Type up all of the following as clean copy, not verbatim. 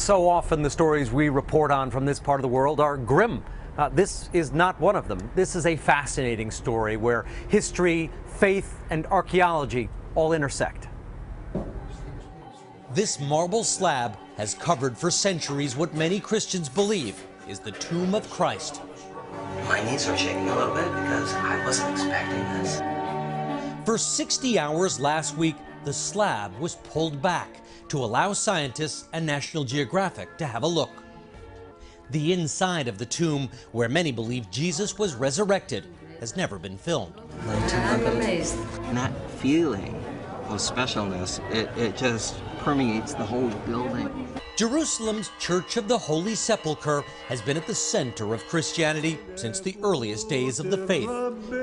So often the stories we report on from this part of the world are grim. This is not one of them. This is a fascinating story where history, faith, and archaeology all intersect. This marble slab has covered for centuries what many Christians believe is the tomb of Christ. My knees are shaking a little bit because I wasn't expecting this. For 60 hours last week, the slab was pulled back to allow scientists and National Geographic to have a look. The inside of the tomb, where many believe Jesus was resurrected, has never been filmed. I'm amazed. That feeling of specialness, it just permeates the whole building. Jerusalem's Church of the Holy Sepulchre has been at the center of Christianity since the earliest days of the faith,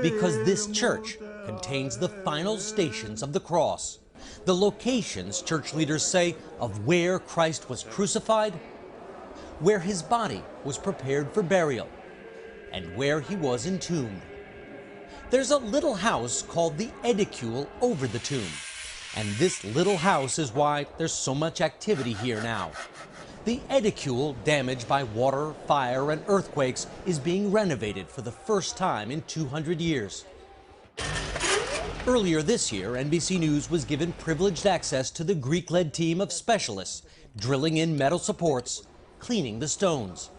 because this church contains the final stations of the cross, the locations, church leaders say, of where Christ was crucified, where his body was prepared for burial, and where he was entombed. There's a little house called the Edicule over the tomb, and this little house is why there's so much activity here now. The Edicule, damaged by water, fire, and earthquakes, is being renovated for the first time in 200 years. Earlier this year, NBC News was given privileged access to the Greek-led team of specialists, drilling in metal supports, cleaning the stones.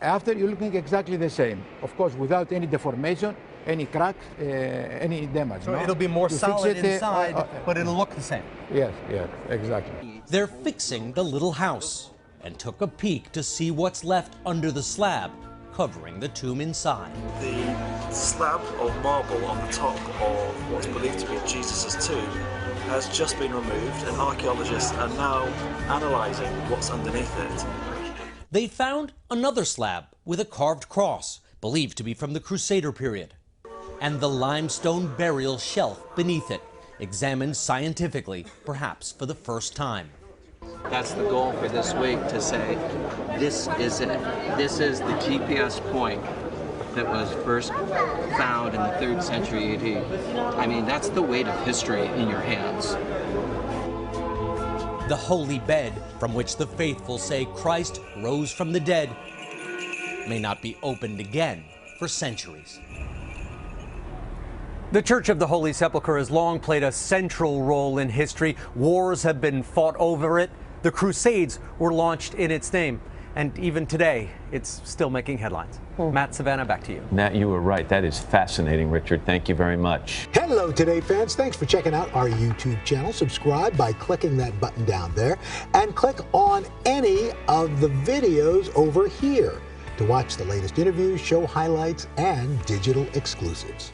After, you're looking exactly the same, of course, without any deformation, any cracks, any damage. So no? it'll be more solid inside, but it'll look the same. Yes, yes, exactly. They're fixing the little house and took a peek to see what's left under the slab covering the tomb inside. The slab of marble on the top of what's believed to be Jesus' tomb has just been removed, and archaeologists are now analysing what's underneath it. They found another slab with a carved cross, believed to be from the Crusader period, and the limestone burial shelf beneath it, examined scientifically, perhaps for the first time. That's the goal for this week, to say, this is it. This is the GPS point that was first found in the 3rd century AD. I mean, that's the weight of history in your hands. The holy bed from which the faithful say Christ rose from the dead may not be opened again for centuries. The Church of the Holy Sepulchre has long played a central role in history. Wars have been fought over it. The Crusades were launched in its name. And even today, it's still making headlines. Matt, Savannah, back to you. Matt, you were right. That is fascinating, Richard. Thank you very much. Hello, Today fans. Thanks for checking out our YouTube channel. Subscribe by clicking that button down there and click on any of the videos over here to watch the latest interviews, show highlights, and digital exclusives.